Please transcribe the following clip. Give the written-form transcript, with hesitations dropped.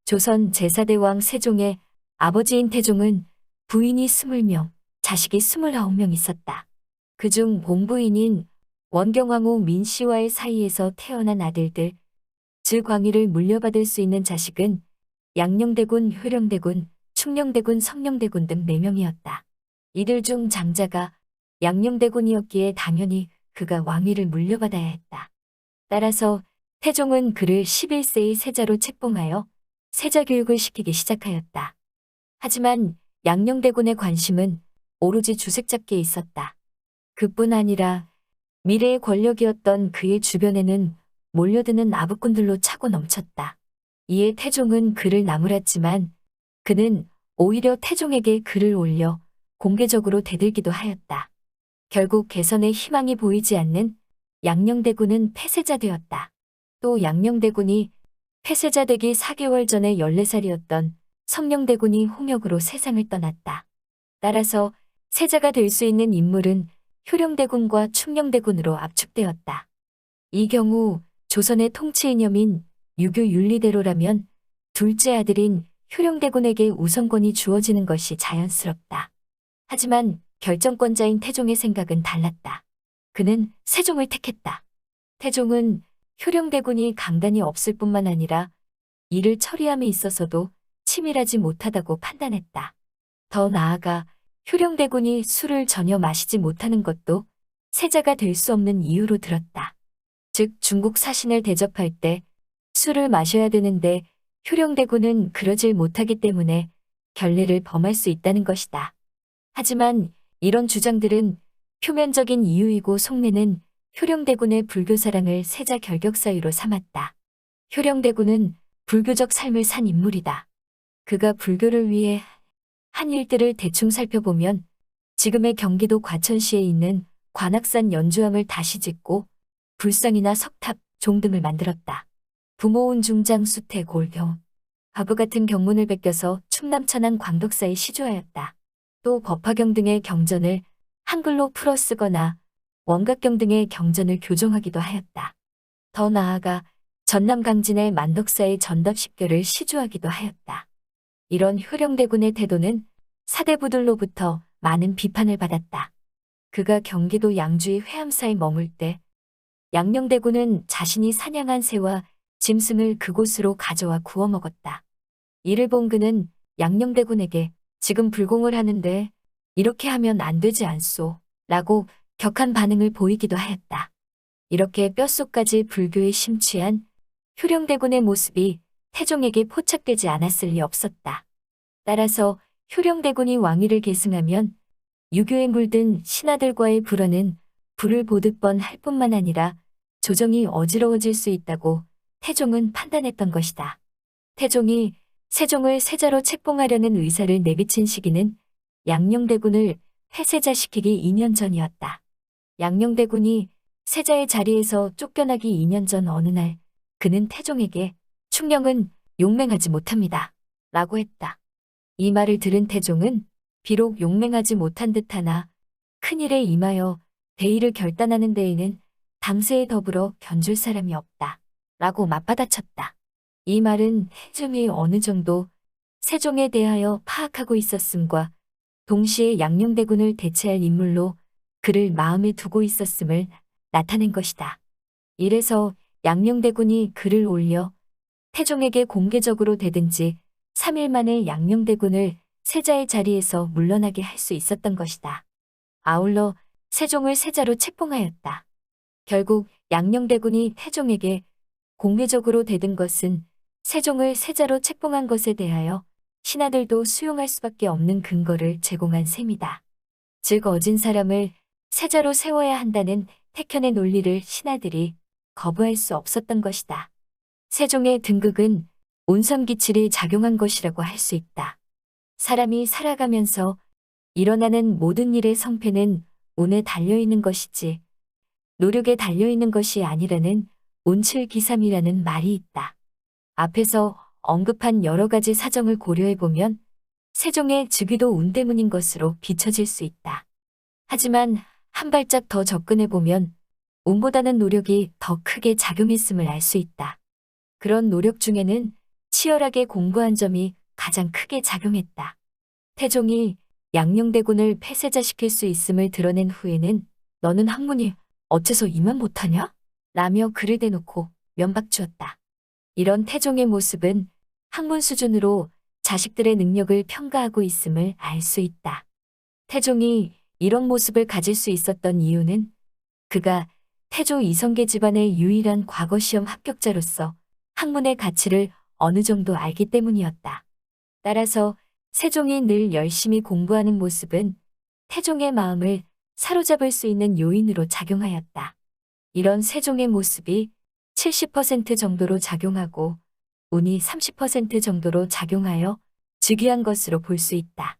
조선 제4대왕 세종의 아버지인 태종은 부인이 20명, 자식이 29명 있었다. 그중 본부인인 원경왕후 민씨와의 사이에서 태어난 아들들, 즉 왕위를 물려받을 수 있는 자식은 양녕대군, 효령대군, 충녕대군, 성녕대군 등 4명이었다. 이들 중 장자가 양녕대군이었기에 당연히 그가 왕위를 물려받아야 했다. 따라서 태종은 그를 11세의 세자로 책봉하여 세자 교육을 시키기 시작하였다. 하지만 양녕대군의 관심은 오로지 주색 잡기에 있었다. 그뿐 아니라 미래의 권력이었던 그의 주변에는 몰려드는 아부꾼들로 차고 넘쳤다. 이에 태종은 그를 나무랐지만 그는 오히려 태종에게 그를 올려 공개적으로 대들기도 하였다. 결국 개선의 희망이 보이지 않는 양녕대군은 폐쇄자 되었다. 또 양녕대군이 폐쇄자 되기 4개월 전에 14살이었던 성녕대군이 홍역으로 세상을 떠났다. 따라서 세자가 될 수 있는 인물은 효령대군과 충녕대군으로 압축되었다. 이 경우 조선의 통치 이념인 유교 윤리대로라면 둘째 아들인 효령대군에게 우선권이 주어지는 것이 자연스럽다. 하지만 결정권자인 태종의 생각은 달랐다. 그는 세종을 택했다. 태종은 효령대군이 강단이 없을 뿐만 아니라 이를 처리함에 있어서도 치밀하지 못하다고 판단했다. 더 나아가 효령대군이 술을 전혀 마시지 못하는 것도 세자가 될 수 없는 이유로 들었다. 즉 중국 사신을 대접할 때 술을 마셔야 되는데 효령대군은 그러질 못하기 때문에 결례를 범할 수 있다는 것이다. 하지만 이런 주장들은 표면적인 이유이고 속내는 효령대군의 불교 사랑을 세자 결격 사유로 삼았다. 효령대군은 불교적 삶을 산 인물이다. 그가 불교를 위해 한 일들을 대충 살펴보면 지금의 경기도 과천시에 있는 관악산 연주함을 다시 짓고 불상이나 석탑, 종 등을 만들었다. 부모운 중장 수태 골경, 과부 같은 경문을 베껴서 충남 천안 광덕사에 시조하였다. 또 법화경 등의 경전을 한글로 풀어 쓰거나 원각경 등의 경전을 교정하기도 하였다. 더 나아가 전남 강진의 만덕사의 전답십교를 시조하기도 하였다. 이런 효령대군의 태도는 사대부들로부터 많은 비판을 받았다. 그가 경기도 양주의 회암사에 머물 때 양녕대군은 자신이 사냥한 새와 짐승을 그곳으로 가져와 구워 먹었다. 이를 본 그는 양녕대군에게 지금 불공을 하는데 이렇게 하면 안 되지 않소? 라고 격한 반응을 보이기도 하였다. 이렇게 뼛속까지 불교에 심취한 효령대군의 모습이 태종에게 포착되지 않았을 리 없었다. 따라서 효령대군이 왕위를 계승하면 유교에 물든 신하들과의 불화는 불을 보듯 뻔할 뿐만 아니라 조정이 어지러워질 수 있다고 태종은 판단했던 것이다. 태종이 세종을 세자로 책봉하려는 의사를 내비친 시기는 양녕대군을 폐세자시키기 2년 전이었다. 양녕대군이 세자의 자리에서 쫓겨나기 2년 전 어느 날 그는 태종에게 충녕은 용맹하지 못합니다. 라고 했다. 이 말을 들은 태종은 비록 용맹하지 못한 듯하나 큰일에 임하여 대의를 결단하는 데에는 당세에 더불어 견줄 사람이 없다. 라고 맞받아쳤다. 이 말은 태종이 어느 정도 세종에 대하여 파악하고 있었음과 동시에 양녕대군을 대체할 인물로 그를 마음에 두고 있었음을 나타낸 것이다. 이래서 양녕대군이 그를 올려 태종에게 공개적으로 대든지 3일 만에 양녕대군을 세자의 자리에서 물러나게 할 수 있었던 것이다. 아울러 세종을 세자로 책봉하였다. 결국 양녕대군이 태종에게 공개적으로 대든 것은 세종을 세자로 책봉한 것에 대하여 신하들도 수용할 수밖에 없는 근거를 제공한 셈이다. 즉 어진 사람을 세자로 세워야 한다는 태현의 논리를 신하들이 거부할 수 없었던 것이다. 세종의 등극은 온선기칠이 작용한 것이라고 할 수 있다. 사람이 살아가면서 일어나는 모든 일의 성패는 운에 달려있는 것이지 노력에 달려있는 것이 아니라는 운칠기삼이라는 말이 있다. 앞에서 언급한 여러 가지 사정을 고려해보면 세종의 즉위도 운 때문인 것으로 비춰질 수 있다. 하지만 한 발짝 더 접근해보면 운보다는 노력이 더 크게 작용했음을 알 수 있다. 그런 노력 중에는 치열하게 공부한 점이 가장 크게 작용했다. 태종이 양녕대군을 폐쇄자시킬 수 있음을 드러낸 후에는 너는 학문이 어째서 이만 못하냐? 라며 그를 대놓고 면박 주었다. 이런 태종의 모습은 학문 수준으로 자식들의 능력을 평가하고 있음을 알 수 있다. 태종이 이런 모습을 가질 수 있었던 이유는 그가 태조 이성계 집안의 유일한 과거시험 합격자로서 학문의 가치를 어느 정도 알기 때문이었다. 따라서 세종이 늘 열심히 공부하는 모습은 태종의 마음을 사로잡을 수 있는 요인으로 작용하였다. 이런 세종의 모습이 70% 정도로 작용하고 운이 30% 정도로 작용하여 즉위한 것으로 볼 수 있다.